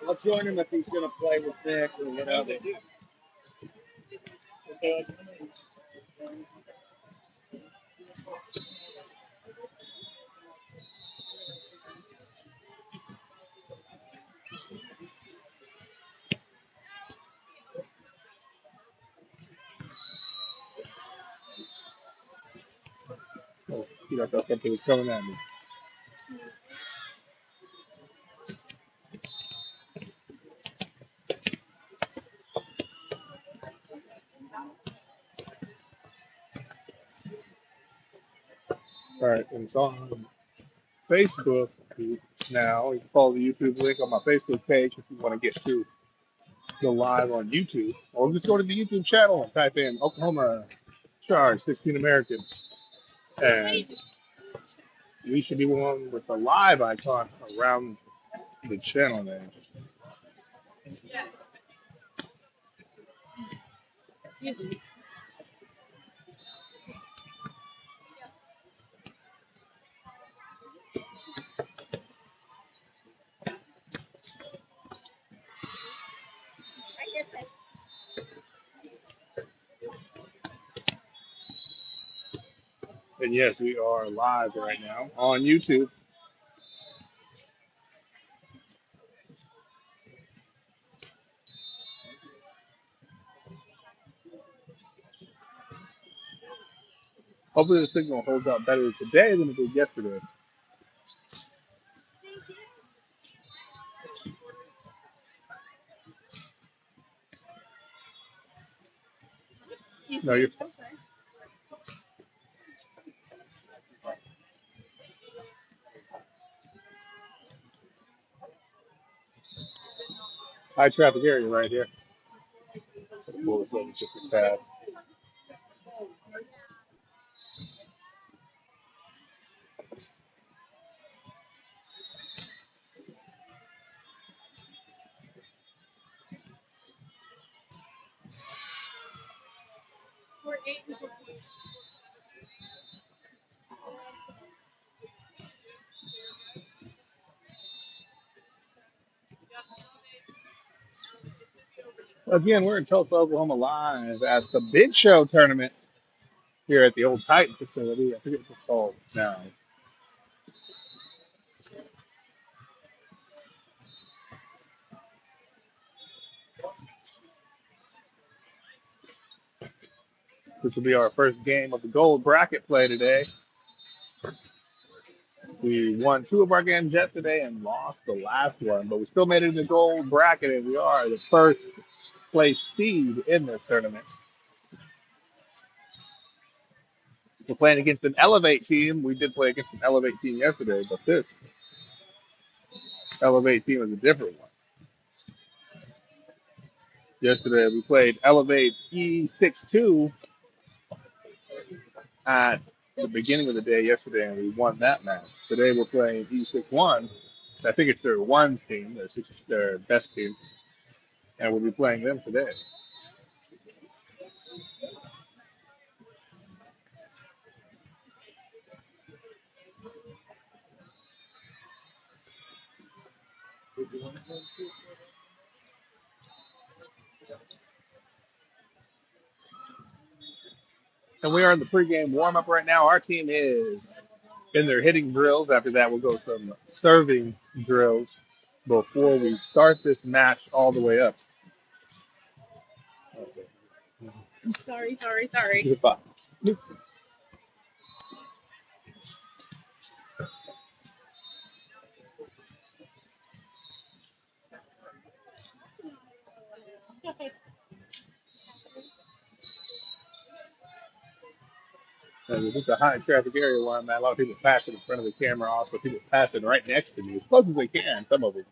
I'll join him if he's going to play with Nick or whatever. Oh, I thought something was coming at me. All right, and it's on Facebook now. You can follow the YouTube link on my Facebook page if you want to get to the live on YouTube. Or just go to the YouTube channel and type in Oklahoma Charge 16 American. And we should be one with the live icon around the channel name. And yes, we are live right now on YouTube. Hopefully the signal holds up better today than it did yesterday. No, you're fine. High traffic area right here. Well, it's just a tad. Again, we're in Tulsa, Oklahoma live at the Big Show tournament here at the old Titan facility. I forget what it's called now. This will be our first game of the gold bracket play today. We won two of our games yesterday and lost the last one, but we still made it in the gold bracket, and we are the first place seed in this tournament. We're playing against an Elevate team. We did play against an Elevate team yesterday, but this Elevate team is a different one. Yesterday we played Elevate E.62 at the beginning of the day yesterday, and we won that match. Today we're playing E61. I think it's their ones team, their best team, and we'll be playing them today. And we are in the pregame warm-up right now. Our team is in their hitting drills. After that, we'll go some serving drills before we start this match all the way up. Okay. Sorry. Goodbye. It's a high traffic area where I'm at. A lot of people passing in front of the camera, also people passing right next to me as close as they can. Some of them.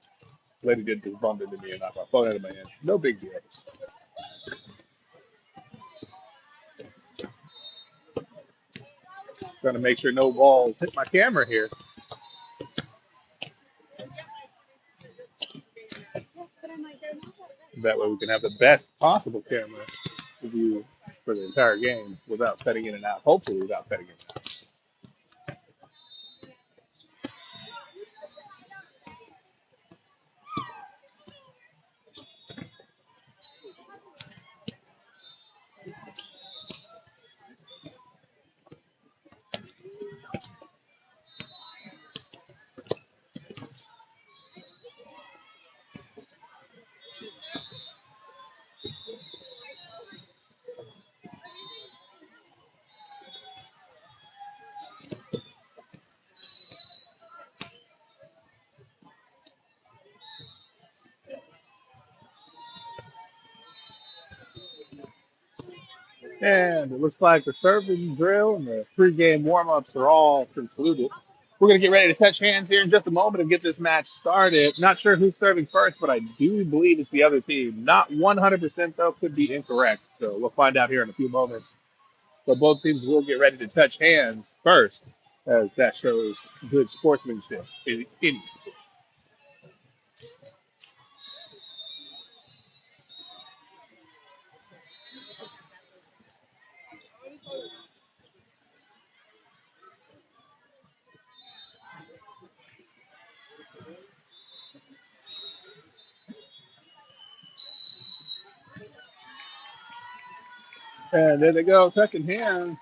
Lady did just bump into me and knock my phone out of my hand. No big deal. Trying to make sure no balls hit my camera here. That way we can have the best possible camera view for the entire game without cutting in and out. Hopefully without cutting in and out. And it looks like the serving drill and the pregame warm-ups are all concluded. We're going to get ready to touch hands here in just a moment and get this match started. Not sure who's serving first, but I do believe it's the other team. Not 100% though, could be incorrect. So we'll find out here in a few moments. But both teams will get ready to touch hands first, as that shows good sportsmanship in any sport. And there they go, touching hands.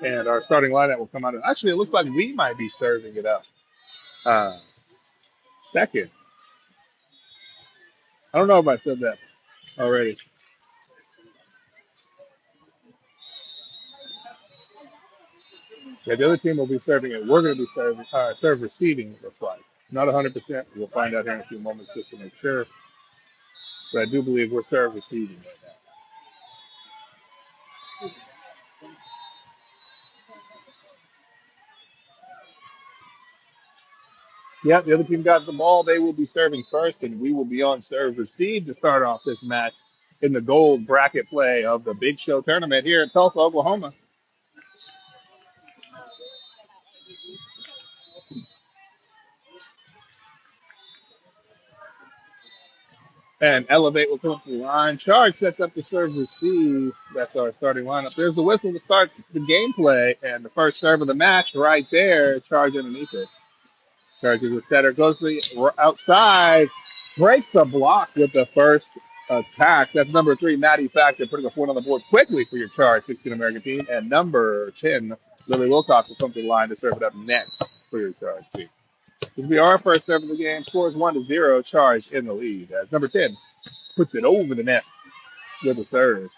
And our starting lineup will come out. Actually, it looks like we might be serving it up second. I don't know if I said that already. Yeah, the other team will be serving it. We're going to be serving, serve receiving, it looks like. Not 100%. We'll find out here in a few moments just to make sure. But I do believe we're serve receiving right now. Yeah, the other team got the ball. They will be serving first, and we will be on serve receive to start off this match in the gold bracket play of the Big Show tournament here in Tulsa, Oklahoma. And Elevate will come up the line. Charge sets up the serve receive. That's our starting lineup. There's the whistle to start the gameplay, and the first serve of the match right there. Charge underneath it. Charge is a setter. Goes to the outside. Breaks the block with the first attack. That's number 3, Maddie Factor, putting a point on the board quickly for your Charge 16 American team. And number 10, Lily Wilcox will come to the line to serve it up next for your Charge team. This will be our first serve of the game. Scores 1-0. Charge in the lead. As number 10 puts it over the net with a serve.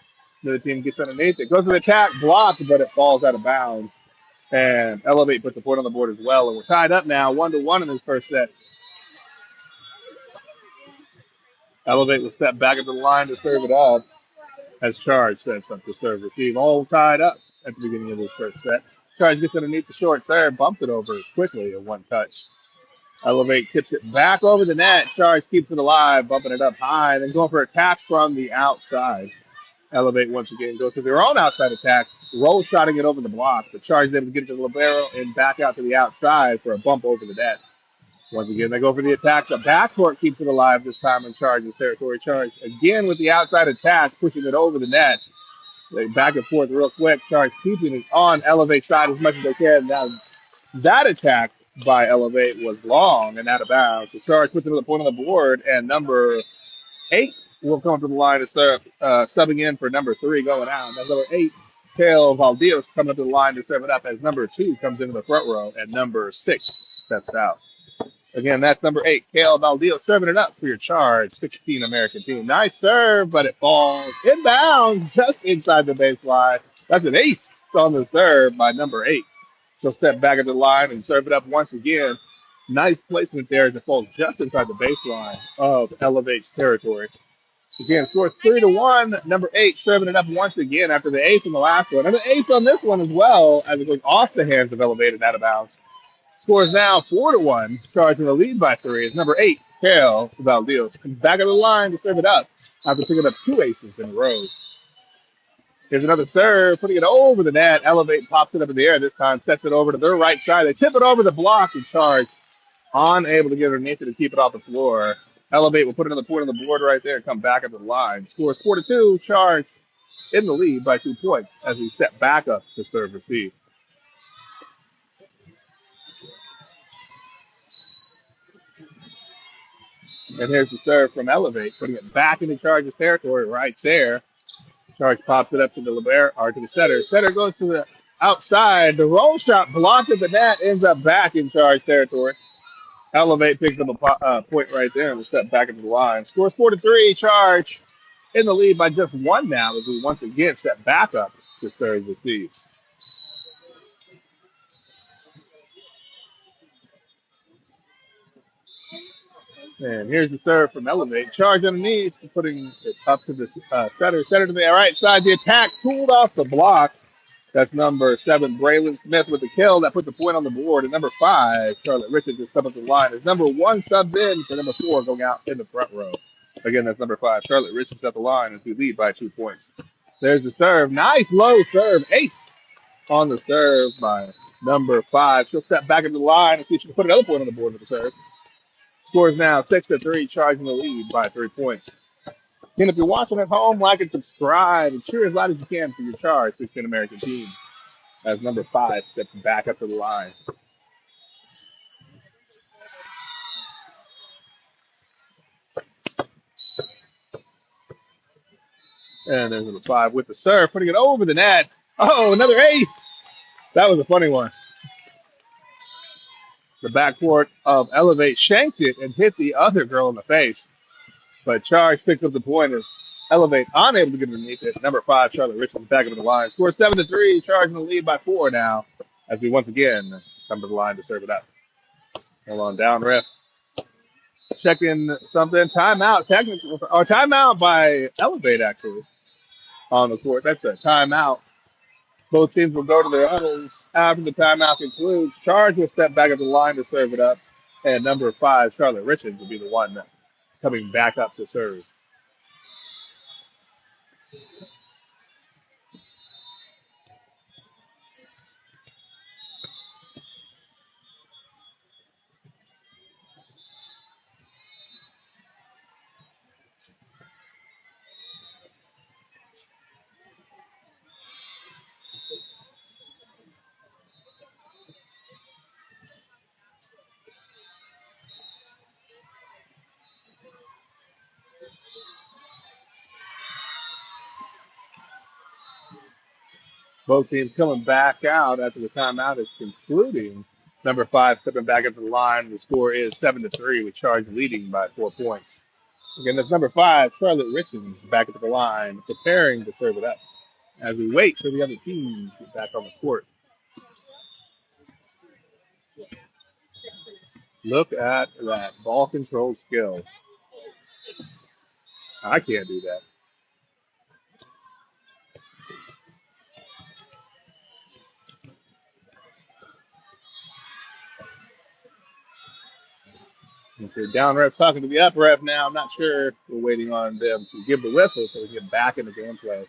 The team gets underneath it. Goes to the attack. Blocked, but it falls out of bounds. And Elevate puts the point on the board as well. And we're tied up now, 1-1 in this first set. Elevate will step back into the line to serve it up as Charge sets up the serve receive. All tied up at the beginning of this first set. Charge gets underneath the short serve, bumps it over quickly in one touch. Elevate tips it back over the net. Charge keeps it alive, bumping it up high, then going for a tap from the outside. Elevate once again goes to their own outside attack, roll shotting it over the block. The Charge able to get it to the libero and back out to the outside for a bump over the net. Once again, they go for the attack. The backcourt keeps it alive this time in Charge's territory. Charge again with the outside attack, pushing it over the net. They back and forth real quick. Charge keeping it on Elevate side as much as they can. Now, that attack by Elevate was long and out of bounds. The Charge puts another point on the board, and number 8 will come to the line to start subbing in for number 3 going out. That's number 8, Kale Valdios coming up to the line to serve it up as number 2 comes into the front row and number 6 steps out. Again, that's number 8, Kale Valdios serving it up for your Charge 16 American team. Nice serve, but it falls inbounds just inside the baseline. That's an ace on the serve by number 8. She'll step back at the line and serve it up once again. Nice placement there as it falls just inside the baseline of Elevate's territory. Again, scores 3-1. Number 8 serving it up once again after the ace on the last one. And the ace on this one as well as it goes off the hands of Elevate and out of bounds. Scores now 4-1. Charging the lead by 3 is number 8, Kale Valdios. Comes back of the line to serve it up after picking up 2 aces in a row. Here's another serve, putting it over the net. Elevate pops it up in the air this time, sets it over to their right side. They tip it over the block and Charge unable to get underneath it to keep it off the floor. Elevate will put another point on the board right there, come back at the line. Scores 4-2, Charge in the lead by 2 points as we step back up to serve receive. And here's the serve from Elevate, putting it back into Charge's territory right there. Charge pops it up to the libero or to the setter. Setter goes to the outside. The roll shot blocked at the net, ends up back in Charge territory. Elevate picks up a point right there and will step back into the line. Scores 4-3. Charge in the lead by just 1 now as we once again step back up to serve receive. And here's the serve from Elevate. Charge underneath, putting it up to the setter. Setter to the right side. The attack cooled off the block. That's number 7, Braylon Smith with the kill. That puts the point on the board. And number 5, Charlotte Richards is up the line. As number 1 subs in for number 4 going out in the front row. Again, that's number 5, Charlotte Richards at the line as we lead by 2 points. There's the serve. Nice low serve. Ace on the serve by number 5. She'll step back into the line and see if she can put another point on the board with the serve. Scores now 6-3, charging the lead by 3 points. And if you're watching at home, like and subscribe and cheer as loud as you can for your Charge 16 American team as number 5 steps back up to the line. And there's number 5 with the serve, putting it over the net. Oh, another ace. That was a funny one. The backcourt of Elevate shanked it and hit the other girl in the face. But Charge picks up the point as Elevate unable to get underneath it. Number 5, Charlotte Richards back up the line. Scores 7-3, Charge in the lead by 4 now as we once again come to the line to serve it up. Hold on, down ref. Checking something. Timeout, technical, or timeout by Elevate actually on the court. That's a timeout. Both teams will go to their huddles after the timeout concludes. Charge will step back at the line to serve it up, and number 5, Charlotte Richards, will be the one coming back up to serve. Both teams coming back out after the timeout is concluding. Number 5 stepping back into the line. The score is 7-3 with Charge leading by 4 points. Again, that's number 5, Charlotte Richards, back into the line, preparing to serve it up as we wait for the other team to get back on the court. Look at that ball control skill. I can't do that. If they're down refs talking to the up ref now, I'm not sure. We're waiting on them to give the whistle so we can get back into gameplay.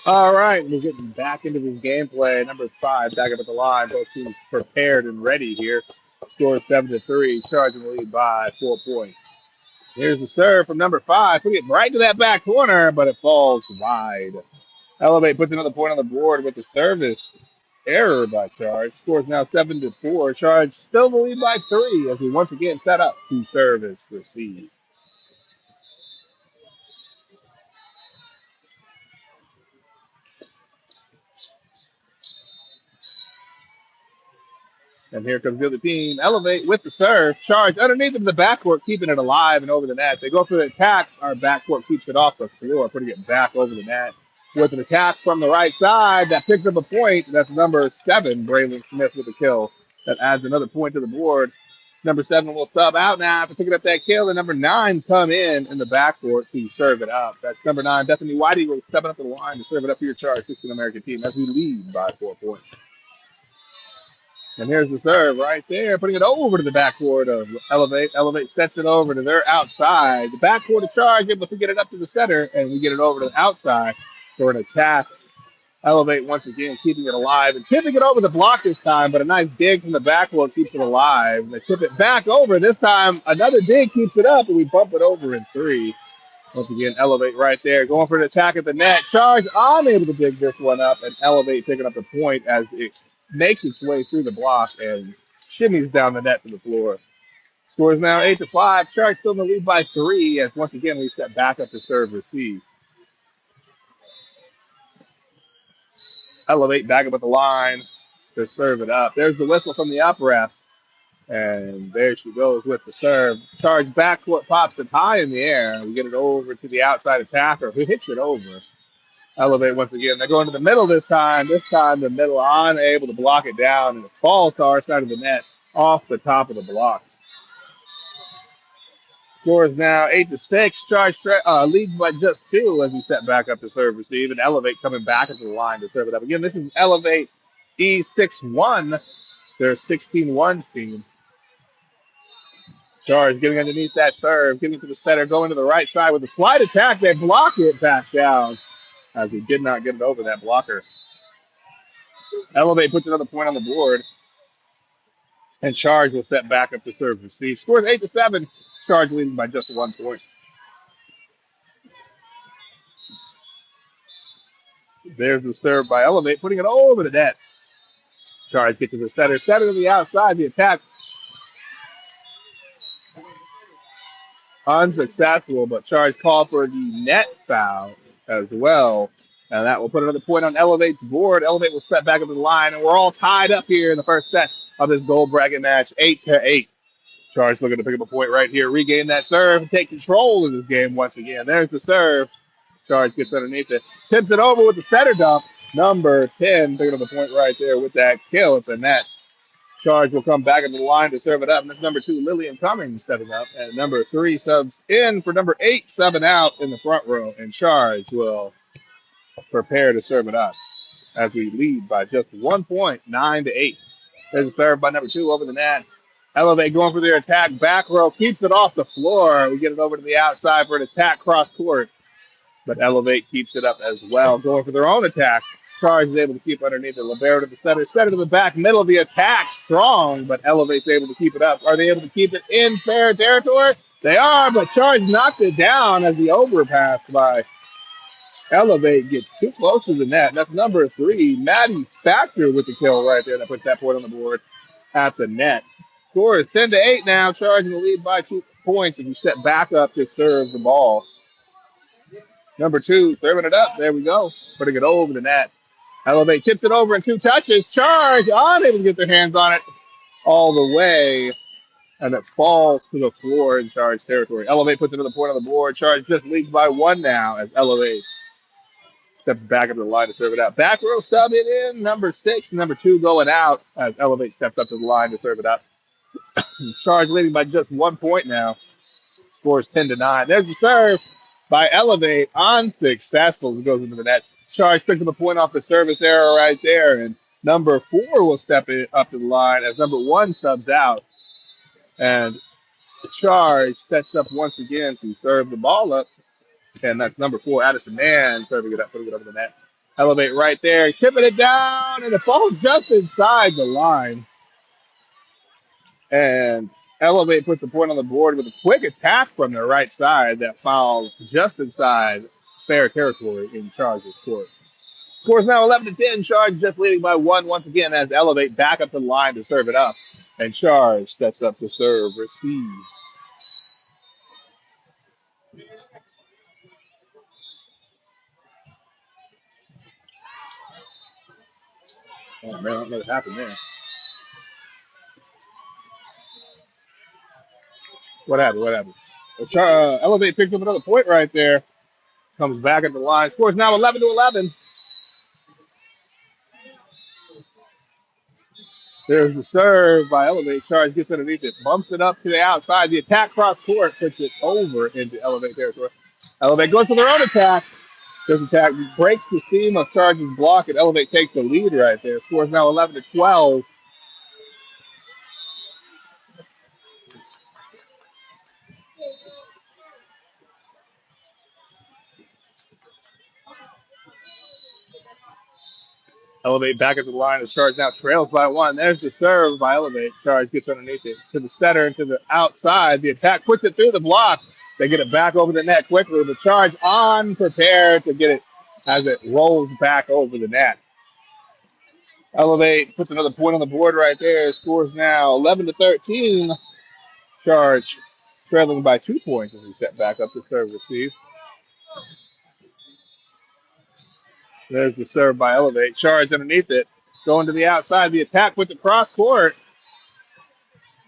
All right, we're getting back into this gameplay. Number 5, back up at the line. Both teams prepared and ready here. Score 7-3, charging the lead by 4 points. Here's the serve from number 5. Put it right to that back corner, but it falls wide. Elevate puts another point on the board with the service error by Charge. Scores now 7-4. Charge still the lead by 3 as we once again set up to service receive. And here comes the other team. Elevate with the serve. Charge underneath of the backcourt, keeping it alive and over the net. They go for the attack. Our backcourt keeps it off the floor, putting it back over the net. With an attack from the right side that picks up a point. That's number 7, Braylon Smith with a kill. That adds another point to the board. Number 7 will sub out now after picking up that kill. And number 9 come in the backcourt to serve it up. That's number 9, Bethany White Eagle, stepping up to the line to serve it up for your Charge 16 American team as we lead by 4 points. And here's the serve right there, putting it over to the backboard of Elevate. Elevate sets it over to their outside. The backboard of Charge able to get it up to the center, and we get it over to the outside for an attack. Elevate once again, keeping it alive and tipping it over the block this time, but a nice dig from the backboard keeps it alive. They tip it back over. This time, another dig keeps it up, and we bump it over in 3. Once again, Elevate right there, going for an attack at the net. Charge unable to dig this one up, and Elevate picking up the point as it makes its way through the block and shimmies down the net to the floor. Scores now 8-5. Charge still in the lead by 3 as once again we step back up to serve receive. Elevate back up at the line to serve it up. There's the whistle from the up ref. And there she goes with the serve. Charge backcourt pops it high in the air. We get it over to the outside attacker who hits it over. Elevate once again. They're going to the middle this time. This time the middle unable to block it down, and it falls to our side of the net off the top of the block. Score is now 8-6. Charge leads by just 2 as we step back up to serve receive, and Elevate coming back into the line to serve it up. Again, this is Elevate E.61. Their 16-1 team. Charge getting underneath that serve, getting to the center, going to the right side with a slide attack. They block it back down as he did not get it over that blocker. Elevate puts another point on the board, and Charge will step back up to serve receive. Scores 8-7. Charge leading by just 1 point. There's the serve by Elevate, putting it over the net. Charge gets to the center, to the outside. The attack unsuccessful, but Charge called for the net foul as well. And that will put another point on Elevate's board. Elevate will step back up to the line, and we're all tied up here in the first set of this gold bracket match, 8-8. Charge looking to pick up a point right here, regain that serve, and take control of this game once again. There's the serve. Charge gets underneath it, tips it over with the center dump. Number 10 picking up the point right there with that kill at the net. Charge will come back into the line to serve it up. And that's number 2, Lillian Cummings, stepping up. And number 3 subs in for number 8, subbing out in the front row. And Charge will prepare to serve it up as we lead by just 1 point, 9-8. There's a serve by number 2 over the net. Elevate going for their attack. Back row keeps it off the floor. We get it over to the outside for an attack cross court. But Elevate keeps it up as well, going for their own attack. Charge is able to keep underneath it. Libero to the center to the back, middle of the attack, strong, but Elevate's able to keep it up. Are they able to keep it in fair territory? They are, but Charge knocks it down as the overpass by Elevate gets too close to the net. That's number 3, Maddie Factor with the kill right there that puts that point on the board at the net. Score is 10-8 now. Charge in the lead by 2 points as you step back up to serve the ball. Number 2, serving it up. There we go. Putting it over the net. Elevate tips it over in 2 touches. Charge unable to get their hands on it all the way. And it falls to the floor in Charge territory. Elevate puts another point on the board. Charge just leads by 1 now as Elevate steps back into the line to serve it out. Back row sub it in. Number 6, number 2 going out as Elevate steps up to the line to serve it up. Charge leading by just 1 point now. Scores 10-9. There's the serve by Elevate, unsuccessful. It goes into the net. Charge picks up a point off the service error right there, and number 4 will step it up to the line as number 1 subs out. And the Charge sets up once again to serve the ball up, and that's number 4, Addison Mann, serving it up, putting it over the net. Elevate right there, tipping it down, and it falls just inside the line. And Elevate puts the point on the board with a quick attack from the right side that fouls just inside fair territory in Charge's court. Scores now 11-10. Charge just leading by one once again as Elevate back up the line to serve it up. And Charge sets up to serve, receive. Oh, man, I don't know what happened there. What happened? Elevate picks up another point right there. Comes back at the line. Scores now 11-11. There's the serve by Elevate. Charge gets underneath it. Bumps it up to the outside. The attack cross court puts it over into Elevate territory. Elevate goes for their own attack. This attack breaks the seam of Charge's block, and Elevate takes the lead right there. Scores now 11-12. Elevate back at the line as Charge now trails by one. There's the serve by Elevate. Charge gets underneath it to the center and to the outside. The attack puts it through the block. They get it back over the net quickly. The Charge unprepared to get it as it rolls back over the net. Elevate puts another point on the board right there. Scores now 11-13. Charge trailing by 2 points as we step back up to serve receive. There's the serve by Elevate. Charge underneath it. Going to the outside. The attack puts it cross court.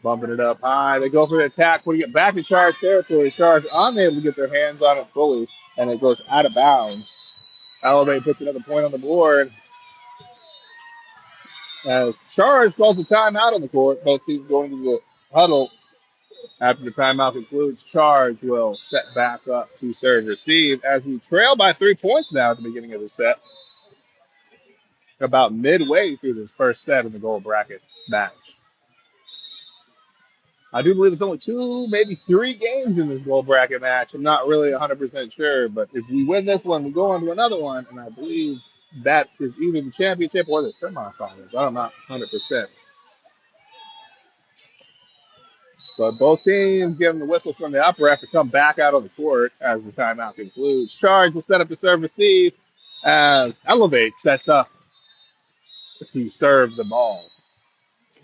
Bumping it up high. They go for the attack, putting it back in Charge territory. Charge unable to get their hands on it fully, and it goes out of bounds. Elevate puts another point on the board. As Charge calls a timeout on the court, both teams going to the huddle. After the timeout concludes, Charge will set back up to serve receive as we trail by 3 points now at the beginning of the set. About midway through this first set in the gold bracket match. I do believe it's only 2, maybe 3 games in this gold bracket match. I'm not really 100% sure, but if we win this one, we go on to another one, and I believe that is either the championship or the semifinals. I'm not 100%. But both teams giving the whistle from the upper ref to come back out on the court as the timeout concludes. Charge will set up to serve receive as Elevate sets up to serve the ball.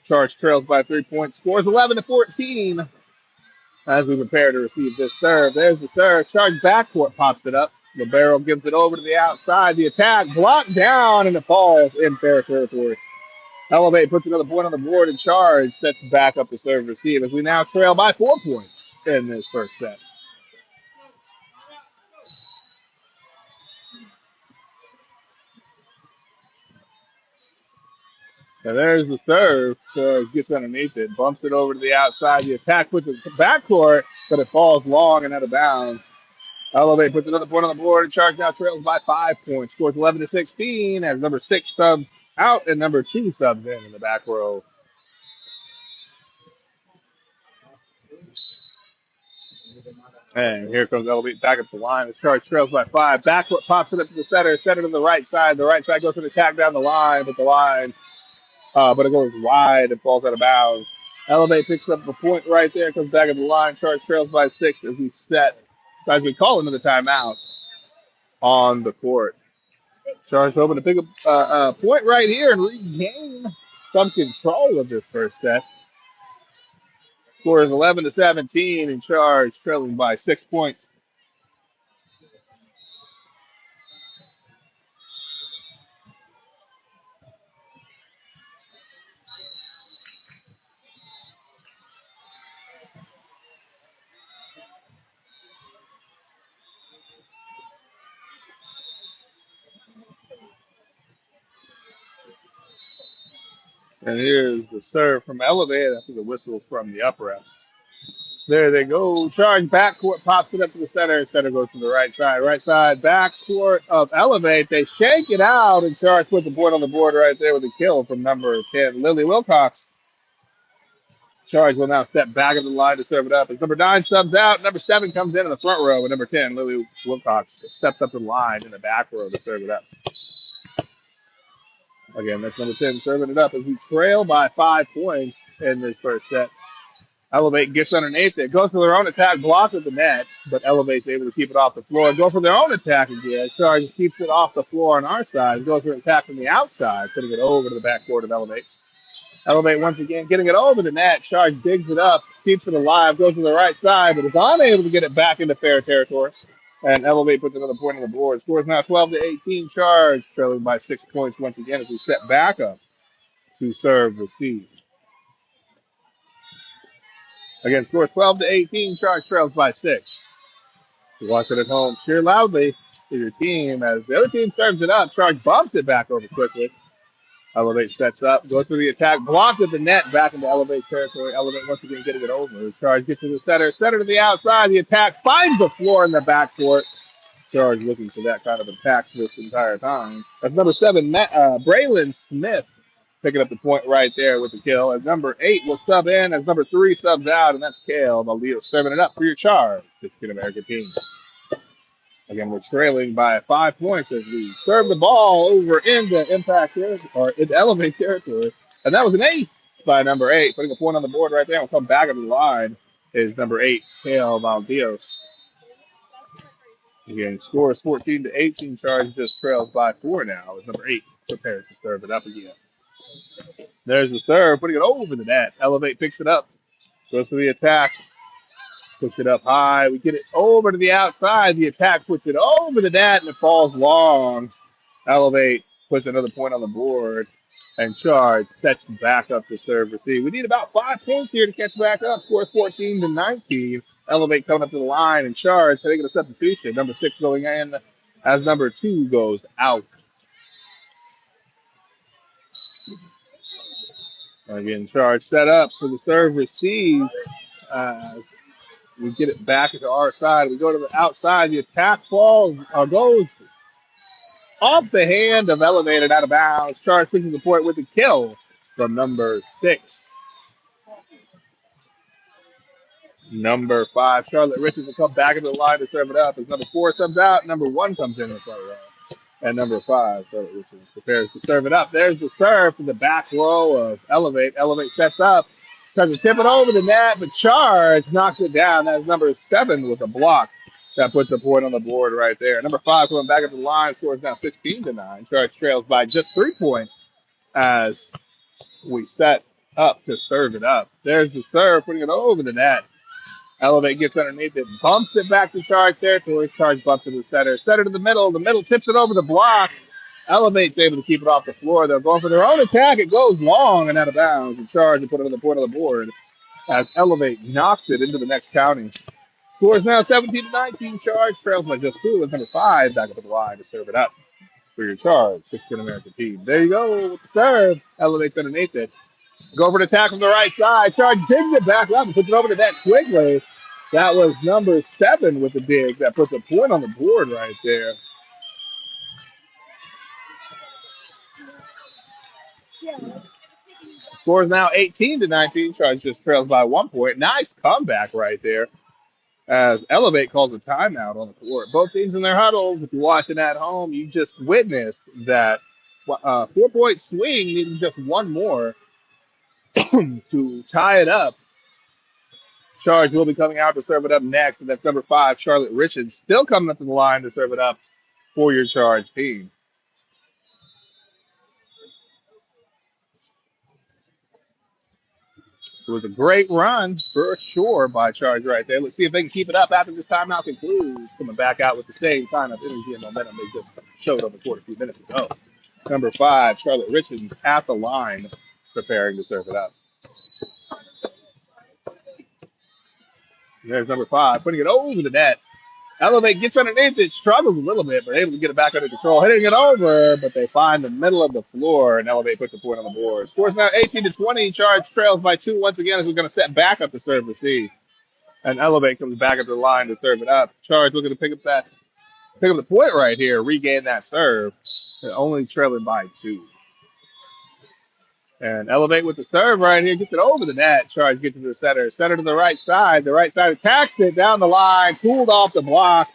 Charge trails by 3 points, scores 11-14 as we prepare to receive this serve. There's the serve. Charge backcourt pops it up. The barrel gives it over to the outside. The attack blocked down and it falls in fair territory. Elevate puts another point on the board and Charge sets back up to serve receive as we now trail by 4 points in this first set. And there's the serve. Charge gets underneath it, bumps it over to the outside. The attack puts it backcourt, but it falls long and out of bounds. Elevate puts another point on the board and Charge now trails by 5 points. Scores 11-16 as number 6 subs out and number 2 subs in the back row. And here comes Elevate back up the line. The Charge trails by 5. Backcourt pops it up to the center. Center to the right side. The right side goes to the attack down the line, but it goes wide and falls out of bounds. Elevate picks up the point right there. Comes back at the line. Charge trails by 6 as we call another timeout on the court. Charge hoping to pick up a point right here and regain some control of this first set. Score is 11-17 and Charge trailing by 6 points. And here's the serve from Elevate after the whistle from the upper ref. There they go. Charge backcourt pops it up to the center. Center goes to the right side. Right side backcourt of Elevate. They shake it out and Charge puts the point on the board right there with a kill from number 10, Lily Wilcox. Charge will now step back of the line to serve it up. As number 9 subs out, number 7 comes in the front row, and number 10, Lily Wilcox, steps up the line in the back row to serve it up. Again, that's number 10 serving it up as we trail by 5 points in this first set. Elevate gets underneath it, goes for their own attack, blocks at the net, but Elevate's able to keep it off the floor. Go for their own attack again. Charge keeps it off the floor on our side, goes for an attack from the outside, putting it over to the backboard of Elevate. Elevate once again, getting it over the net. Charge digs it up, keeps it alive, goes to the right side, but is unable to get it back into fair territory. And Elevate puts another point on the board. Scores now 12-18. Charge trailing by 6 points once again as we step back up to serve receive. Again, score 12-18. Charge trails by 6. You watch it at home. Cheer loudly to your team as the other team serves it up. Charge bumps it back over quickly. Elevate sets up, goes through the attack, blocked at the net, back into Elevate's territory. Elevate once again getting it over. Charge gets to the setter to the outside. The attack finds the floor in the backcourt. Charge looking for that kind of attack this entire time. That's number 7, Braylon Smith, picking up the point right there with the kill. As number 8 will sub in, as number 3 subs out, and that's Kale Valdez serving it up for your Charge. 16 American team. Again, we're trailing by 5 points as we serve the ball over into impact territory, or into Elevate territory. And that was an ace by number 8, putting a point on the board right there. We'll come back up the line is number 8, Kale Valdez. Again, scores 14-18. Charge just trails by 4 now as number 8 prepares to serve it up again. There's the serve, putting it over the net. Elevate picks it up, goes to the attack, push it up high. We get it over to the outside. The attack puts it over the net, and it falls long. Elevate puts another point on the board, and Charge sets back up to serve receive. We need about 5 points here to catch back up. Score 14-19. Elevate coming up to the line, and Charge taking a substitution. Number 6 going in as number 2 goes out. Again, Charge set up for the serve receive. We get it back into our side. We go to the outside. The attack falls or goes off the hand of Elevated out of bounds. Charge pushes the point with the kill from number 6. Number 5, Charlotte Richards will come back into the line to serve it up. As number 4 comes out, number 1 comes in to play around. And number 5, Charlotte Richards prepares to serve it up. There's the serve from the back row of Elevate. Elevate sets up. Tries to tip it over the net, but Charge knocks it down. That's number 7 with a block. That puts a point on the board right there. Number 5 coming back up the line, scores now 16-9. Charge trails by just 3 points as we set up to serve it up. There's the serve, putting it over the net. Elevate gets underneath it, bumps it back to Charge territory. Charge bumps to the setter. Setter to the middle. The middle tips it over the block. Elevate's able to keep it off the floor. They're going for their own attack. It goes long and out of bounds. And Charge will put another point on the board as Elevate knocks it into the next county. Scores now 17-19. Charge trails by just 2 with number 5 back up at the line to serve it up for your Charge. 16 American team. There you go with the serve. Elevate's underneath it. Go for an attack from the right side. Charge digs it back up and puts it over the net quickly. That was number 7 with the dig. That puts a point on the board right there. Score is now 18-19. Charge just trails by 1 point. Nice comeback right there as Elevate calls a timeout on the court. Both teams in their huddles. If you're watching at home, you just witnessed that 4-point swing needing just one more to tie it up. Charge will be coming out to serve it up next, and that's number 5, Charlotte Richards, still coming up to the line to serve it up for your Charge team. It was a great run for sure by Charge right there. Let's see if they can keep it up after this timeout concludes. Coming back out with the same kind of energy and momentum they just showed on the court a few minutes ago. Number 5, Charlotte Richards at the line, preparing to serve it up. There's number 5, putting it over the net. Elevate gets underneath it, struggles a little bit, but able to get it back under control, hitting it over, but they find the middle of the floor, and Elevate puts the point on the board. Scores now 18-20. Charge trails by 2 once again as we're going to set back up to serve receive. And Elevate comes back up to the line to serve it up. Charge looking to pick up the point right here, regain that serve. They're only trailing by 2. And Elevate with the serve right here, gets it over the net. Charge gets it to the setter. Setter to the right side. The right side attacks it down the line, cooled off the block.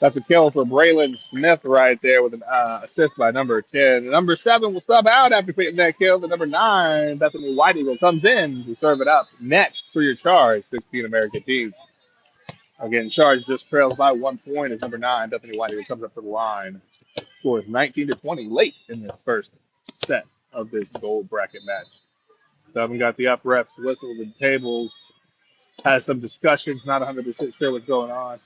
That's a kill for Braylon Smith right there with an assist by number 10. Number 7 will sub out after picking that kill. The number 9, Bethany White Eagle, comes in to serve it up next for your charge, 16 American teams. Again, charge just trails by 1 point as number 9, Bethany White Eagle, comes up to the line. Scores 19-20 late in this first set of this gold bracket match. So I haven't got the up refs whistle the tables. Has some discussions, not 100% sure what's going on.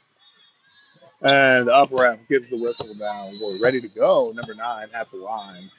And the up ref gives the whistle down. We're ready to go. Number 9 at the line.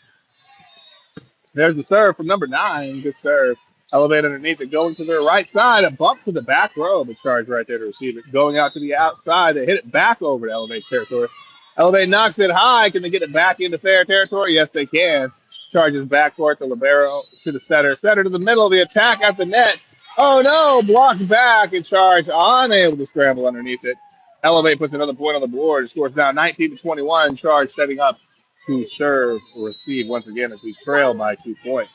There's the serve from number 9. Good serve. Elevate underneath it, going to their right side. A bump to the back row. The charge right there to receive it. Going out to the outside. They hit it back over to Elevate territory. Elevate knocks it high. Can they get it back into fair territory? Yes, they can. Charges back court to Libero to the setter. Setter to the middle of the attack at the net. Oh no! Blocked back and charge unable to scramble underneath it. Elevate puts another point on the board. Scores now 19-21. Charge setting up to serve or receive once again as we trail by 2 points.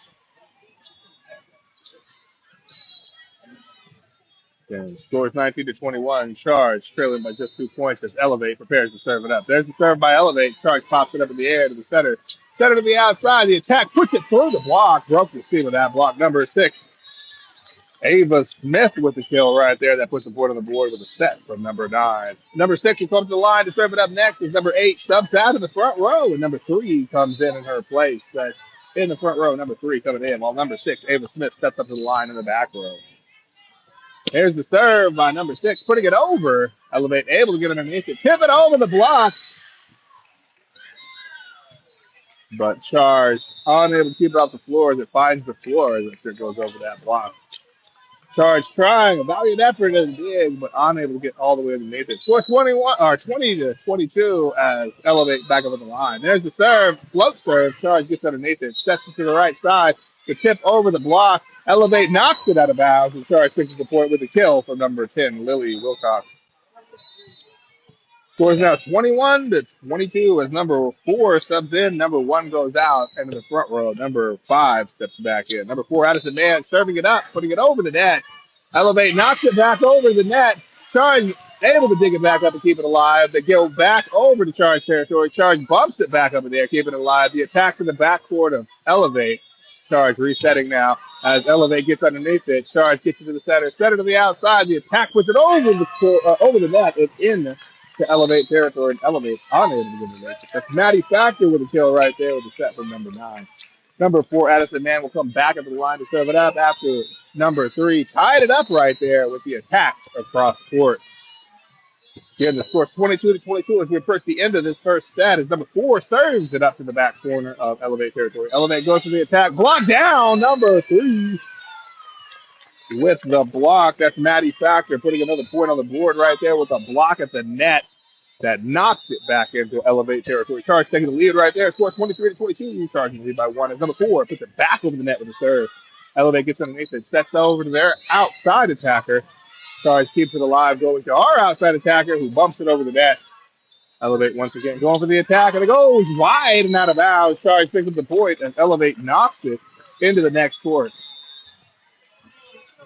And scores 19-21. Charge trailing by just 2 points as Elevate prepares to serve it up. There's the serve by Elevate. Charge pops it up in the air to the center. Center to the outside. The attack puts it through the block. Broke the seam of that block. Number 6. Ava Smith with the kill right there. That puts the board on the board with a set from number 9. Number 6 will come to the line to serve it up next as number 8 subs out in the front row. And number 3 comes in her place. That's in the front row. Number 3 coming in while number 6, Ava Smith, steps up to the line in the back row. There's the serve by number 6, putting it over. Elevate able to get underneath it. Pivot over the block. But Charge unable to keep it off the floor as it finds the floor as it goes over that block. Charge trying a valiant effort as big, but unable to get all the way underneath it. Score 21 or 20-22 as Elevate back over the line. There's the serve, float serve. Charge gets underneath it, sets it to the right side. The tip over the block. Elevate knocks it out of bounds, and Charge fixes the point with a kill from number 10, Lily Wilcox. Scores now 21-22 as number 4 subs in. Number 1 goes out into the front row. Number 5 steps back in. Number 4, Addison Man, serving it up, putting it over the net. Elevate knocks it back over the net. Charge able to dig it back up and keep it alive. They go back over to Charge territory. Charge bumps it back up in there, keeping it alive. The attack to the backcourt of Elevate. Charge resetting now as Elevate gets underneath it. Charge gets it to the center. Center to the outside. The attack puts it over the net and in to Elevate territory, and Elevate unable to get the net. That's Maddie Factor with a kill right there with a set from number 9. Number 4, Addison Man, will come back up to the line to serve it up after number 3 tied it up right there with the attack across court. Again, the score 22-22 as we approach the end of this first set as number 4 serves it up to the back corner of Elevate territory. Elevate goes to the attack, blocked down, number 3 with the block. That's Maddie Factor putting another point on the board right there with a block at the net that knocks it back into Elevate territory. Charge taking the lead right there. Score 23-22. Charging the lead by 1 as number 4 puts it back over the net with a serve. Elevate gets underneath it, sets over to their outside attacker. Charge keeps it alive, going to our outside attacker who bumps it over the net. Elevate once again going for the attack, and it goes wide and out of bounds. Charge picks up the point and Elevate knocks it into the next court.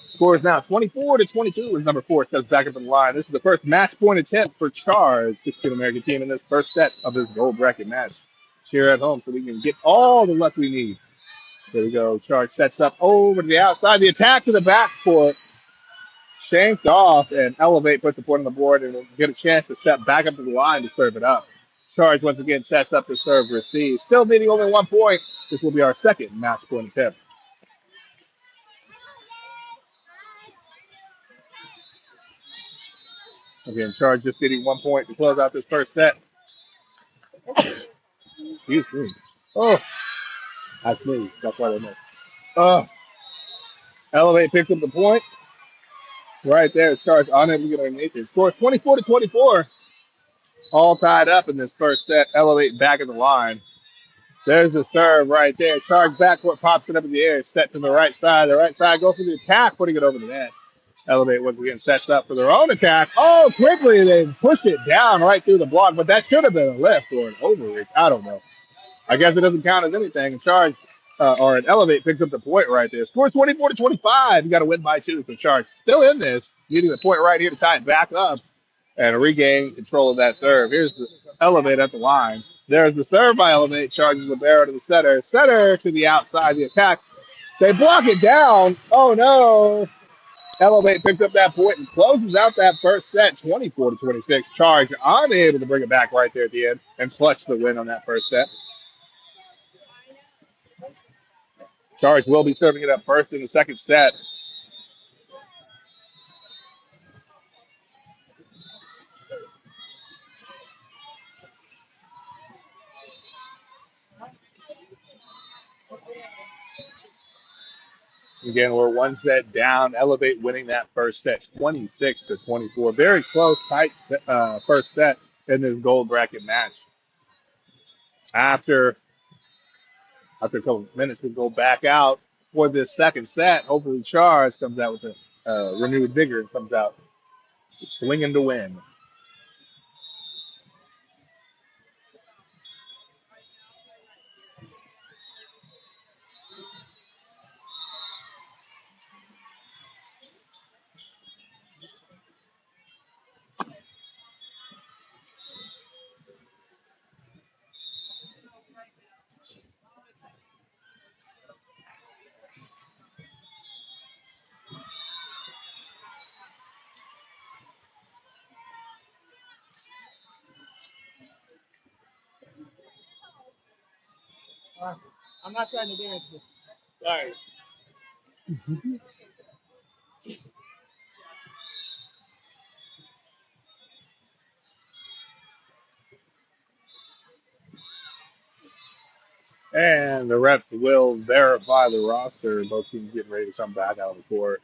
Scores now 24-22 as number 4 steps back up the line. This is the first match point attempt for Charge, 16 American team in this first set of this gold bracket match here at home, so we can get all the luck we need. There we go. Charge sets up over to the outside. The attack to the backcourt. Shanked off, and Elevate puts the point on the board and will get a chance to step back up to the line to serve it up. Charge once again sets up to serve receive. Still needing only 1 point. This will be our second match point attempt. Again, Charge just needing 1 point to close out this first set. Excuse me. Oh, that's me. That's why they missed. Elevate picks up the point. Right there, Charge unable to get underneath it. Score 24-24. All tied up in this first set. Elevate back in the line. There's the serve right there. Charge backcourt, pops it up in the air. Set to the right side. The right side goes for the attack, putting it over the net. Elevate once again sets up for their own attack. Oh, quickly they push it down right through the block, but that should have been a lift or an overreach. I don't know. I guess it doesn't count as anything. And Charge or an Elevate picks up the point right there. Score 24-25. You got to win by 2. So Charge still in this, getting the point right here to tie it back up and regain control of that serve. Here's the Elevate at the line. There's the serve by Elevate, charges Libero to the center. Center to the outside, the attack. They block it down. Oh no. Elevate picks up that point and closes out that first set, 24-26. Charge unable to bring it back right there at the end and clutch the win on that first set. Charge will be serving it up first in the second set. Again, we're one set down. Elevate winning that first set, 26-24. Very close, tight first set in this gold bracket match. After a couple of minutes, we go back out for this second set. Hopefully, Charge comes out with a renewed vigor and comes out swinging to win. I'm not trying to dance. Sorry. And the refs will verify the roster. Both teams getting ready to come back out of the court.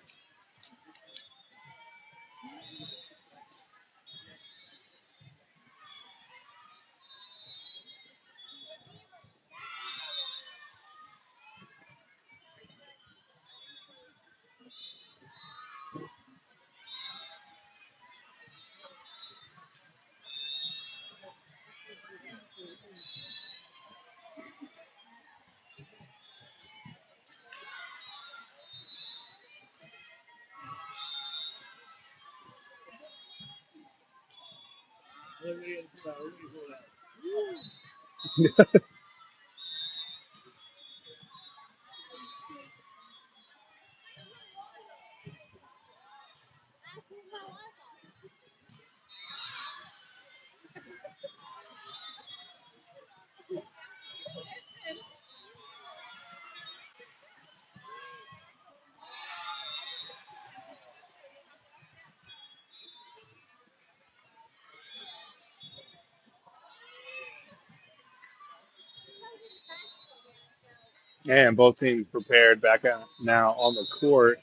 And both teams prepared back out now on the court.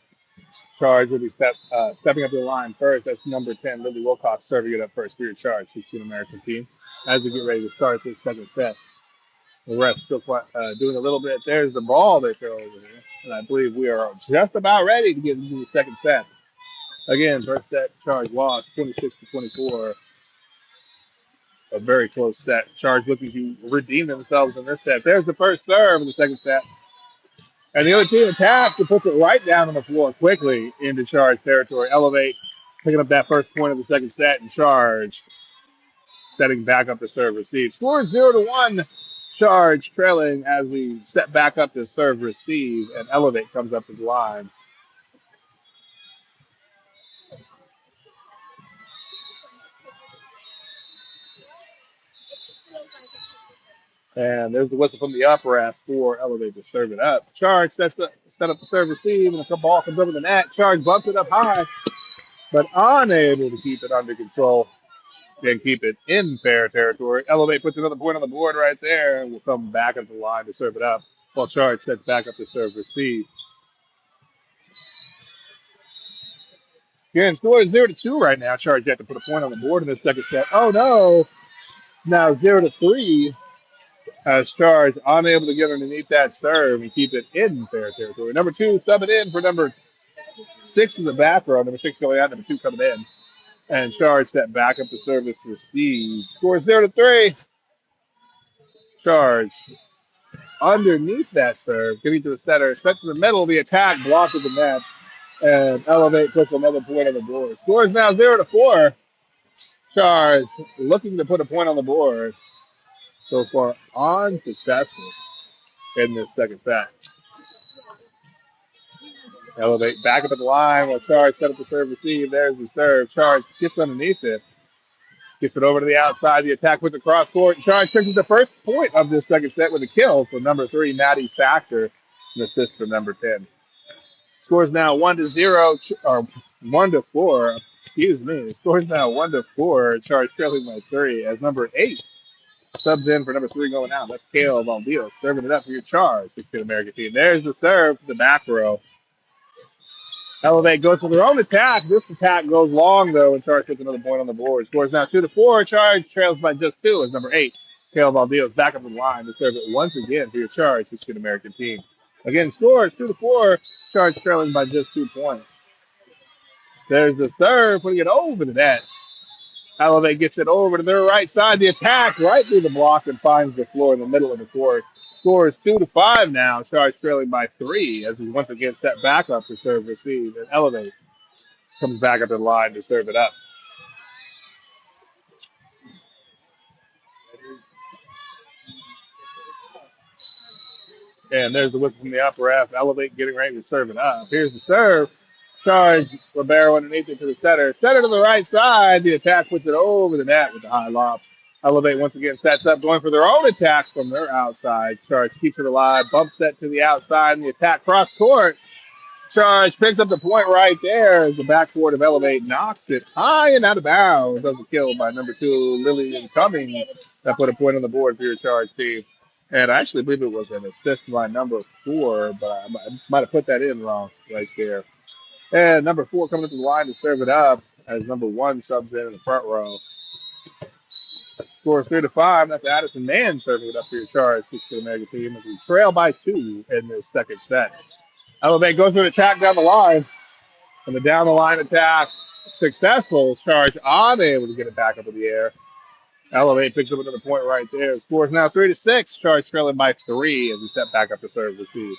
Charge will be stepping up the line first. That's number 10, Lily Wilcox, serving it up first for your Charge, 16 American team. As we get ready to start this second set, the refs still doing a little bit. There's the ball they throw over there. And I believe we are just about ready to get into the second set. Again, first set, Charge lost 26-24. A very close set. Charge looking to redeem themselves in this set. There's the first serve in the second set. And the other team attacks and puts it right down on the floor quickly into Charge territory. Elevate, picking up that first point of the second set, and Charge setting back up the serve receive. Score 0-1. Charge trailing as we set back up to serve receive, and Elevate comes up to the line. And there's the whistle from the up ref for Elevate to serve it up. Charge set up the serve receive, and the ball comes over the net. Charge bumps it up high, but unable to keep it under control and keep it in fair territory. Elevate puts another point on the board right there, and will come back up the line to serve it up, while Charge sets back up to serve receive. Again, score is 0-2 right now. Charge yet to put a point on the board in the second set. Oh no! Now 0-3. As Charge unable to get underneath that serve and keep it in fair territory. Number 2 subbing in for number 6 in the back row. Number 6 going out, number 2 coming in. And Charge set back up the service receive. Score 0-3. Charge underneath that serve, getting to the center, set to the middle of the attack, blocked at the net, and Elevate puts another point on the board. Score is now 0-4. Charge looking to put a point on the board. So far, unsuccessful in this second set. Elevate back up at the line while Charge set up the serve receive. There's the serve. Charge gets underneath it. Gets it over to the outside. The attack with the cross court. Charge takes the first point of this second set with a kill for number 3, Maddie Factor. An assist for number 10. Scores now 1-0, or 1-4. Excuse me. The score's now 1-4. Charge trailing by 3 as number 8 subs in for number 3 going out. That's Kale Valdez serving it up for your Charge. 16 American team. There's the serve to the back row. Elevate goes for their own attack. This attack goes long, though, and Charge gets another point on the board. Scores now 2-4. Charge trails by just 2 as number 8, Kale Valdez, back up in line to serve it once again for your Charge. 16 American team. Again, scores 2-4. Charge trailing by just 2 points. There's the serve, putting it over the net. Elevate gets it over to their right side. The attack right through the block and finds the floor in the middle of the court. Scores 2-5 now. Charge trailing by 3 as we once again step back up to serve receive. And Elevate comes back up to the line to serve it up. And there's the whistle from the upper F. Elevate getting ready to serve it up. Here's the serve. Charge Ribeiro underneath it to the center. Center to the right side. The attack puts it over the net with the high lob. Elevate once again sets up, going for their own attack from their outside. Charge keeps it alive. Bump set to the outside, and the attack cross court. Charge picks up the point right there as the backboard of Elevate knocks it high and out of bounds. Does a kill by number 2, Lillian Cummings. That put a point on the board for your Charge team. And I actually believe it was an assist by number 4, but I might have put that in wrong right there. And number 4 coming up to the line to serve it up as number 1 subs in the front row. Scores 3-5. That's Addison Mann serving it up for your Charge. 16 American team as we trail by 2 in this second set. Elevate goes for an attack down the line. And the down the line attack successful. Charge unable to get it back up in the air. Elevate picks up another point right there. Scores now 3-6. Charge trailing by 3 as we step back up to serve receive.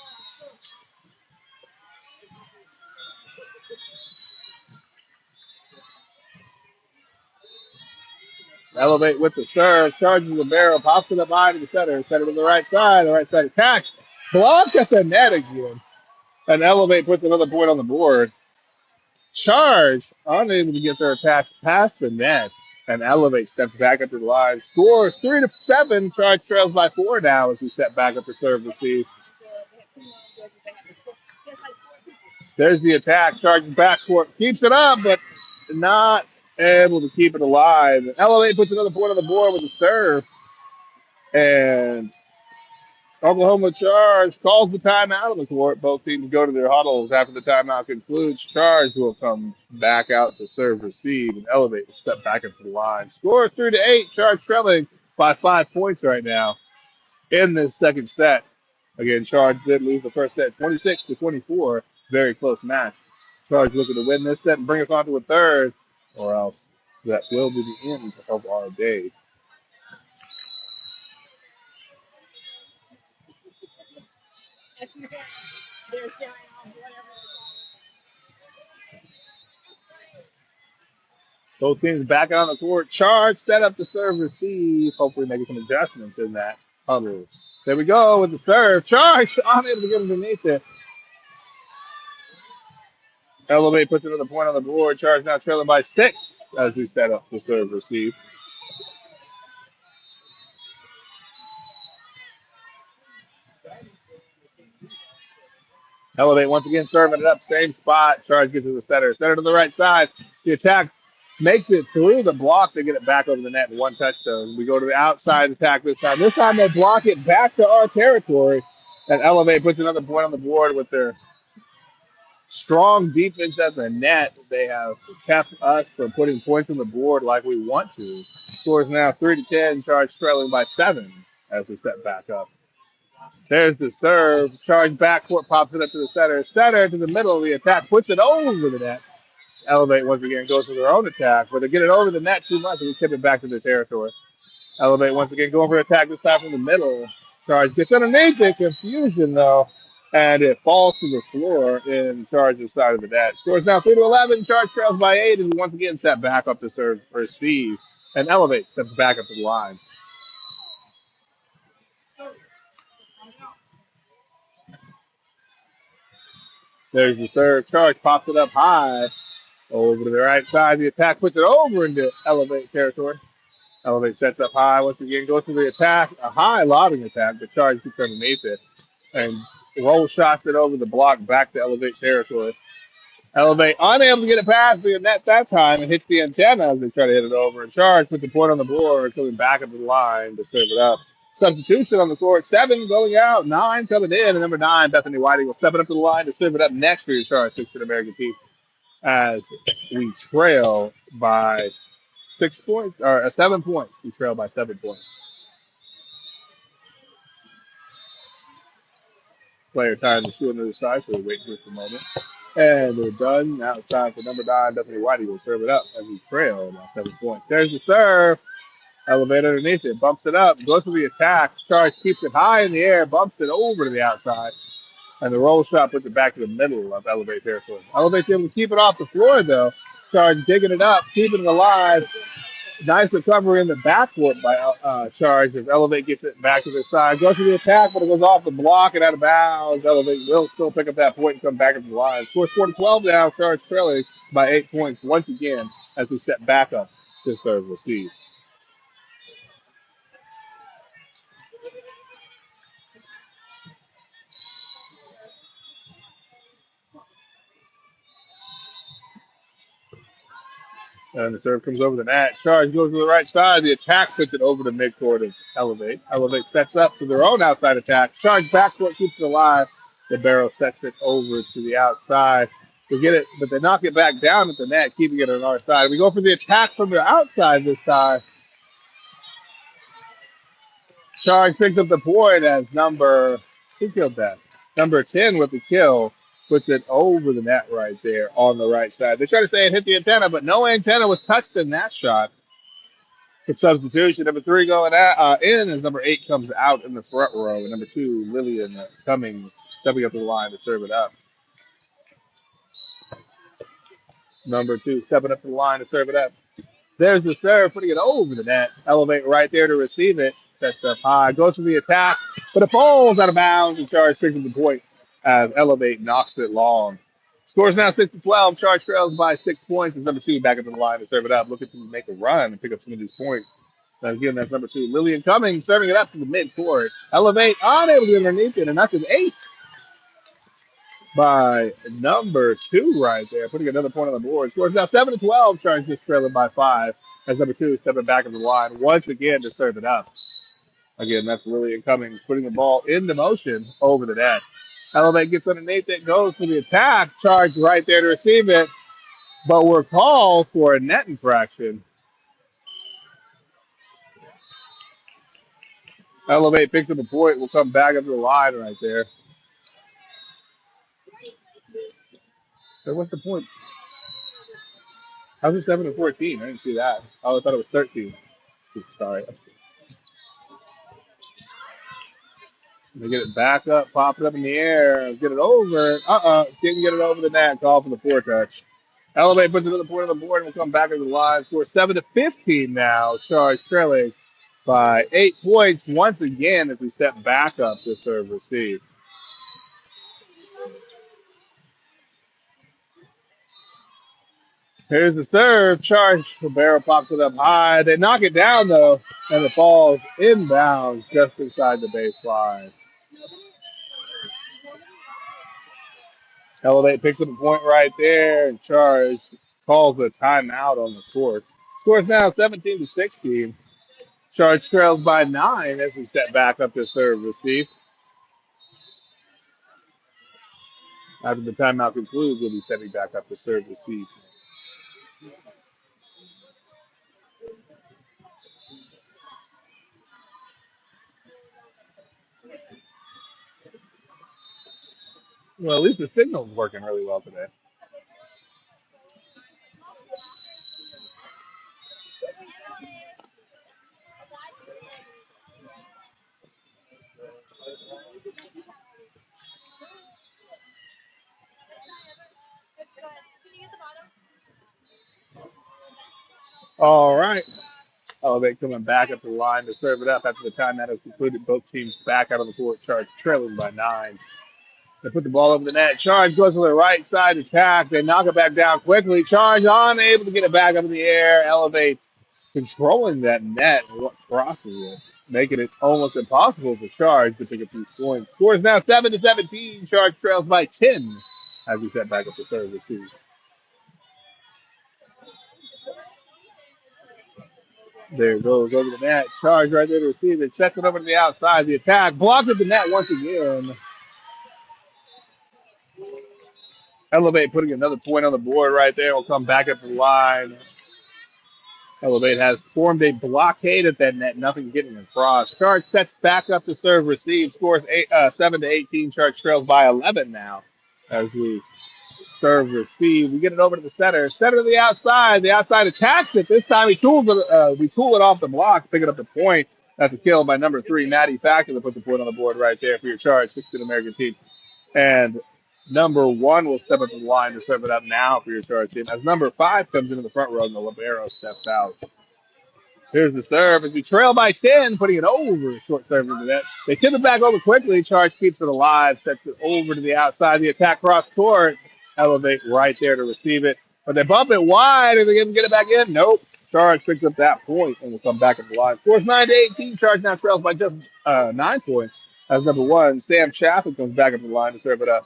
Elevate with the serve. Charges the barrel. Pops it up high to the center. Center to the right side. The right side attacks. Blocked at the net again. And Elevate puts another point on the board. Charge unable to get their attacks past the net. And Elevate steps back up to the line. Scores 3-7. Charge trails by 4 now as we step back up to serve receive. There's the attack. Charging backcourt. Keeps it up, but not able to keep it alive. And Elevate puts another point on the board with a serve. And Oklahoma Charge calls the timeout on the court. Both teams go to their huddles. After the timeout concludes, Charge will come back out to serve receive and Elevate to step back into the line. Score 3-8. Charge trailing by 5 points right now in this second set. Again, Charge did lose the first set 26-24. Very close match. Charge looking to win this set and bring us on to a third, or else that will be the end of our day. Both teams backing on the court. Charge set up the serve receive. Hopefully making some adjustments in that huddle. There we go with the serve. Charge unable to get underneath it. Elevate puts another point on the board. Charge now trailing by 6 as we set up the serve receive. Elevate once again serving it up. Same spot. Charge gets to the center. Center to the right side. The attack makes it through the block to get it back over the net in one touchdown. We go to the outside attack this time. This time they block it back to our territory. And Elevate puts another point on the board with their strong defense at the net. They have kept us from putting points on the board like we want to. Scores now 3-10. Charge trailing by 7 as we step back up. There's the serve. Charge backcourt pops it up to the center. Center to the middle of the attack. Puts it over the net. Elevate once again goes for their own attack, but they get it over the net too much and we tip it back to their territory. Elevate once again going for attack this time from the middle. Charge gets underneath it. Confusion though and it falls to the floor in Charge's side of the net. Scores now 3-11. Charge trails by 8, and once again step back up to serve receive and elevate, steps back up to the line. There's the third. Charge pops it up high over to the right side. The attack puts it over into elevate territory. Elevate sets up high once again, goes to the attack, a high lobbing attack, but Charge gets underneath it and roll shots it over the block back to elevate territory. Elevate unable to get it past the net that time and hits the antenna as they try to hit it over. And Charge puts the point on the board, coming back up the line to serve it up. Substitution on the court. 7 going out, 9 coming in, and number 9, Bethany Whiting, will step it up to the line to serve it up next for your Charge 6th American team as we trail by 6 points, or 7 points. We trail by 7 points. Player time to shoot on the other side, so we wait just a moment. And they're done. Now it's time for number 9, Bethany Whitey will serve it up as we trail by 7 points. There's the serve. Elevate underneath it, bumps it up, goes for the attack. Charge keeps it high in the air, bumps it over to the outside. And the roll shot puts it back to the middle of Elevate territory. Elevate's able to keep it off the floor, though. Charge digging it up, keeping it alive. Nice recovery in the backcourt by Charge as Elevate gets it back to their side. Goes to the attack, but it goes off the block and out of bounds. Elevate will still pick up that point and come back up to the line. Scores 4-12 now. Charge trailing by 8 points once again as we step back up to serve receive. And the serve comes over the net. Charge goes to the right side. The attack puts it over the midcourt of Elevate. Elevate sets up to their own outside attack. Charge backcourt keeps it alive. The barrel sets it over to the outside. They get it, but they knock it back down at the net, keeping it on our side. We go for the attack from the outside this time. Charge picks up the point as who killed that? Number 10 with the kill. Puts it over the net right there on the right side. They try to say it hit the antenna, but no antenna was touched in that shot. For substitution, number 3 going in as number 8 comes out in the front row. And number 2, Lillian Cummings, stepping up to the line to serve it up. Number 2 stepping up to the line to serve it up. There's the serve, putting it over the net. Elevate right there to receive it. Sets up high, goes to the attack, but it falls out of bounds and Charge picks up the point as Elevate knocks it long. Scores now 6-12. Charge trails by 6 points. As number 2 back up to the line to serve it up, looking to make a run and pick up some of these points. Now again, that's number 2, Lillian Cummings, serving it up to the midcourt. Elevate unable to get underneath it, and that's an 8 by number 2 right there, putting another point on the board. Scores now 7-12. Charge just trailing by 5 as number 2 stepping back of the line once again to serve it up. Again, that's Lillian Cummings putting the ball into motion over the net. Elevate gets underneath it, goes for the attack. Charge right there to receive it, but we're called for a net infraction. Elevate picks up a point. We'll come back up to the line right there. So what's the point? How's it 7-14? I didn't see that. Oh, I thought it was 13. Sorry. They get it back up, pop it up in the air, get it over. Didn't get it over the net. Call for the foretouch. Elevate puts another point on the board and we'll come back to the line. Score 7-15 now. Charge trailing by 8 points once again as we step back up to serve receive. Here's the serve. Charge. The barrel pops it up high. They knock it down though, and it falls inbounds just inside the baseline. Elevate picks up a point right there, and Charge calls a timeout on the court. Scores now 17-16. Charge trails by 9 as we step back up to serve receive. After the timeout concludes, we'll be stepping back up to serve receive. Well, at least the signal's working really well today. All right. Elevate coming back up the line to serve it up after the time that has concluded. Both teams back out of the court. Charge trailing by 9. They put the ball over the net. Charge goes to the right side attack. They knock it back down quickly. Charge unable to get it back up in the air. Elevate controlling that net and crossing it, making it almost impossible for Charge to pick up these points. Score is now 7-17. Charge trails by 10 as we set back up the third receive. There it goes over the net. Charge right there to receive it. Sets it over to the outside. The attack blocked at the net once again. Elevate putting another point on the board right there. Will come back up the line. Elevate has formed a blockade at that net. Nothing getting across. Charge sets back up to serve, receive. Scores 7-18. Charge trails by 11 now as we serve, receive. We get it over to the center. Center to the outside. The outside attacks it. This time we tool it off the block, picking up the point. That's a kill by number 3, Maddie Factor, to put the point on the board right there for your Charge, 16 American team. And number 1 will step up to the line to serve it up now for your Charge team. As number 5 comes into the front row and the libero steps out. Here's the serve as we trail by 10, putting it over. Short serve into that. They tip it back over quickly. Charge keeps it alive, sets it over to the outside. The attack cross court. Elevate right there to receive it. But they bump it wide. Are they going to get it back in? Nope. Charge picks up that point and will come back at the line. Scores 9-18. Charge now trails by just 9 points. As number 1, Sam Chaffin comes back up the line to serve it up.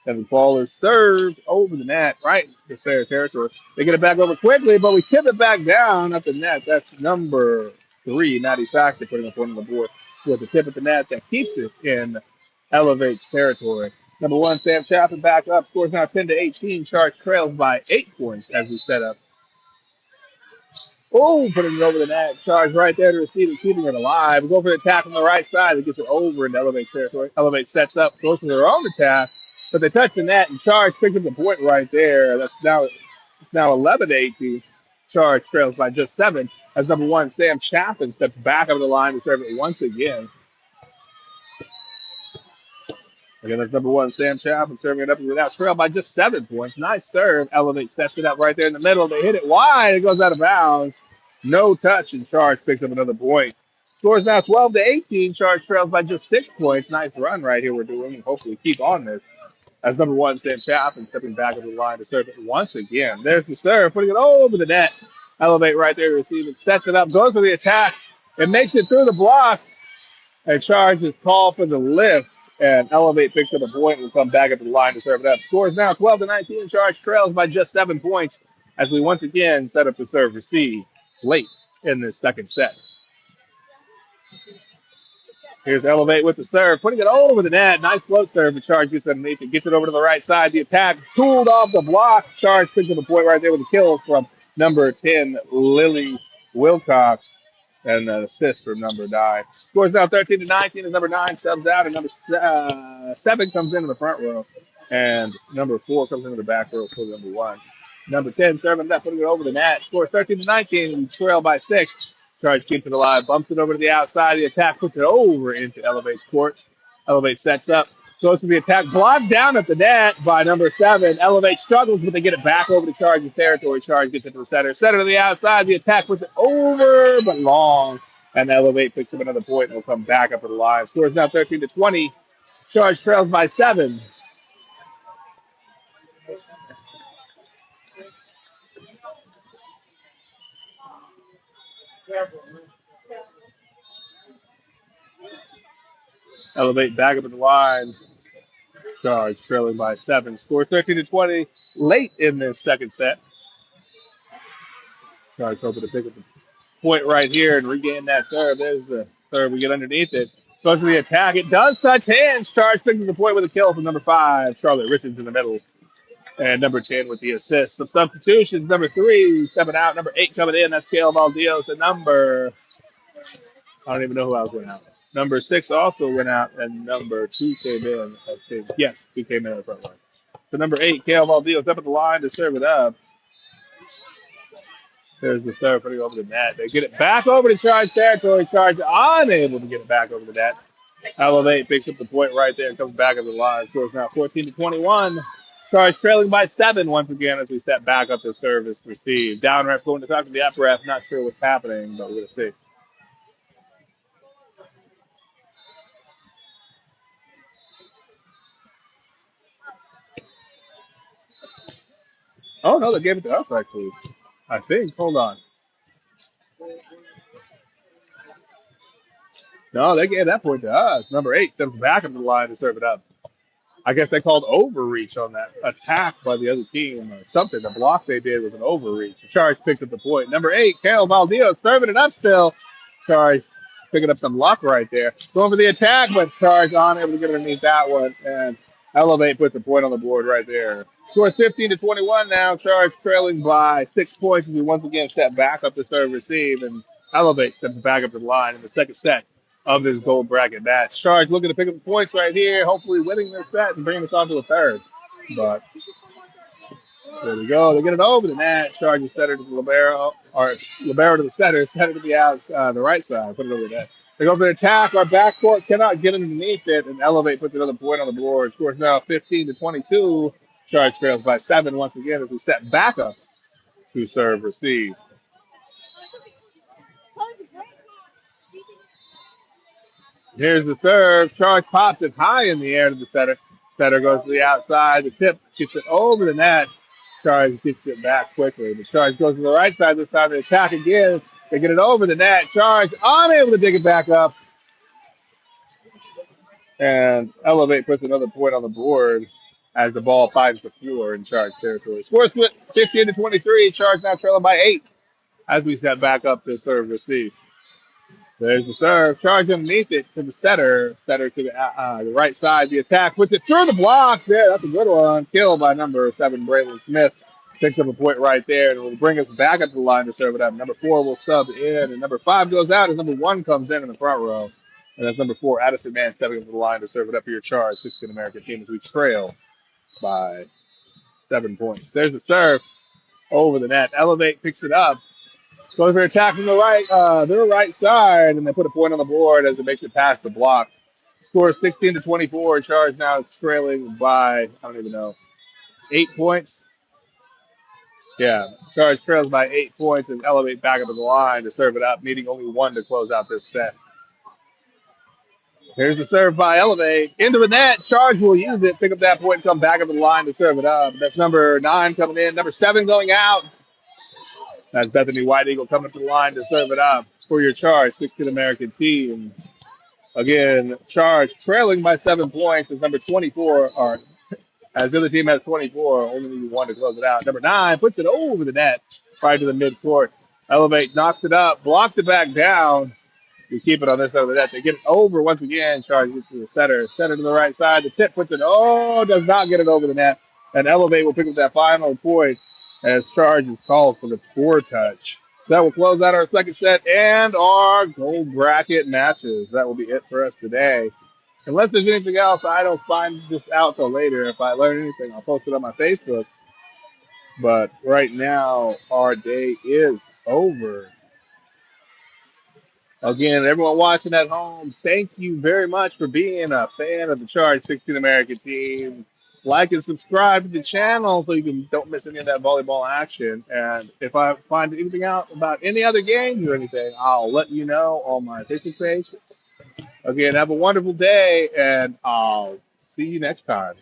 And the ball is served over the net, right to fair territory. They get it back over quickly, but we tip it back down at the net. That's number 3, Natty Factor, putting a point on the board with the tip at the net that keeps it in Elevate's territory. Number 1, Sam Chaffin back up. Scores now 10-18. Charge trails by 8 points as we set up. Oh, putting it over the net. Charge right there to receive it, keeping it alive. We go for the attack on the right side. It gets it over into Elevate territory. Elevate sets up, goes to their own attack. But they touch the net, and Charge picks up the point right there. It's now 11-18. Charge trails by just 7. As number 1, Sam Chaffin steps back over the line to serve it once again. Again, that's number 1, Sam Chaffin serving it up without trail by just 7 points. Nice serve. Elevate sets it up right there in the middle. They hit it wide. It goes out of bounds. No touch, and Charge picks up another point. Scores now 12-18. Charge trails by just 6 points. Nice run right here we're doing, and hopefully keep on this. As number 1, Sam Chaffin stepping back up the line to serve it once again. There's the serve, putting it over the net. Elevate right there to receive it. Sets it up, goes for the attack. It makes it through the block. And Charge is called for the lift. And Elevate picks up a point and will come back up the line to serve it up. Scores now 12-19. Charge trails by just 7 points as we once again set up to serve receive late in this second set. Here's Elevate with the serve, putting it over the net. Nice float serve, but Charge gets underneath it, gets it over to the right side. The attack tooled off the block. Charge picks up a point right there with a kill from number 10, Lily Wilcox, and an assist from number 9. Scores now 13-19 as number 9 subs out, and number 7 comes into the front row, and number 4 comes into the back row for number 1. Number 10 serving that, putting it over the net. Scores 13-19, and we trail by 6. Charge keeps it alive, bumps it over to the outside. The attack puts it over into Elevate's court. Elevate sets up, goes to the attack, blocked down at the net by number 7. Elevate struggles, but they get it back over to Charge's territory. Charge gets it to the center. Center to the outside. The attack puts it over, but long. And Elevate picks up another point and will come back up to the line. Scores now 13-20. Charge trails by 7. Elevate back up at the line. Charge trailing by 7. Score 13-20 late in this second set. Charge hoping to pick up the point right here and regain that serve. There's the serve. We get underneath it. Goes to the attack. It does touch hands. Charge picks up the point with a kill from number 5. Charlotte Richards in the middle. And number 10 with the assist. Some substitutions. Number 3 stepping out. Number 8 coming in. That's Kale Valdios. And number, I don't even know who else went out. Number 6 also went out, and number 2 came in. Yes, he came in at the front line. So number 8, Kale Valdios, up at the line to serve it up. There's the serve putting over the net. They get it back over to Charge territory. Charge unable to get it back over the net. Elevate picks up the point right there and comes back at the line. Scores now 14-21. Charge trailing by 7 once again as we set back up to service receive. Down ref going to talk to the up ref. Not sure what's happening, but we're going to see. Oh, no, they gave it to us, actually. I think. Hold on. No, they gave that point to us. Number 8 steps back up the line to serve it up. I guess they called overreach on that attack by the other team or something. The block they did was an overreach. The Charge picks up the point. Number 8, Kale Valdez serving it up still. Charge picking up some luck right there. Going for the attack, but Charge unable to get underneath that one. And Elevate puts the point on the board right there. Score 15-21 now. Charge trailing by 6 points as we once again step back up to serve receive. And Elevate steps back up to the line in the second set of this gold bracket match. Charge looking to pick up the points right here, hopefully winning this set and bringing us on to a third. But there we go. They get it over the net. Charge is setter to the libero, or libero to the setter to the out, the right side. Put it over the net. They go for the attack. Our backcourt cannot get underneath it, and Elevate puts another point on the board. Scores now 15-22. Charge trails by 7 once again as we step back up to serve receive. Here's the serve. Charge pops it high in the air to the setter. Setter goes to the outside. The tip gets it over the net. Charge gets it back quickly. The Charge goes to the right side this time. They attack again. They get it over the net. Charge unable to dig it back up. And Elevate puts another point on the board as the ball finds the floor in Charge territory. Score split 15-23. Charge now trailing by 8 as we step back up to serve receive. There's the serve. Charge underneath it to the setter. Setter to the right side. The attack puts it through the block. There, that's a good one. Killed by number 7, Braylon Smith. Picks up a point right there, and will bring us back up to the line to serve it up. Number 4 will sub in, and number 5 goes out, and number 1 comes in the front row. And that's number 4, Addison Mann, stepping up to the line to serve it up for your Charge. 16 American team as we trail by 7 points. There's the serve over the net. Elevate picks it up. Goes for attack from their right side, and they put a point on the board as it makes it past the block. Score 16-24. Charge now trailing by, I don't even know, 8 points. Yeah, Charge trails by 8 points and Elevate back up to the line to serve it up, needing only 1 to close out this set. Here's the serve by Elevate. Into the net. Charge will use it, pick up that point, and come back up to the line to serve it up. That's number 9 coming in. Number 7 going out. That's Bethany White Eagle coming to the line to serve it up for your Charge, 16 American team. Again, Charge trailing by 7 points as number 24, or as the other team has 24, only need 1 to close it out. Number 9 puts it over the net, right to the midcourt. Elevate knocks it up, blocked it back down. We keep it on this side of the net. They get it over once again. Charge gets to the setter. Setter to the right side. The tip puts it, does not get it over the net. And Elevate will pick up that final point as Charge is called for the score touch. So that will close out our second set and our gold bracket matches. That will be it for us today. Unless there's anything else, I don't find this out till later. If I learn anything, I'll post it on my Facebook. But right now, our day is over. Again, everyone watching at home, thank you very much for being a fan of the Charge 16 American team. Like and subscribe to the channel so you don't miss any of that volleyball action. And if I find anything out about any other games or anything, I'll let you know on my Facebook page. Again, have a wonderful day, and I'll see you next time.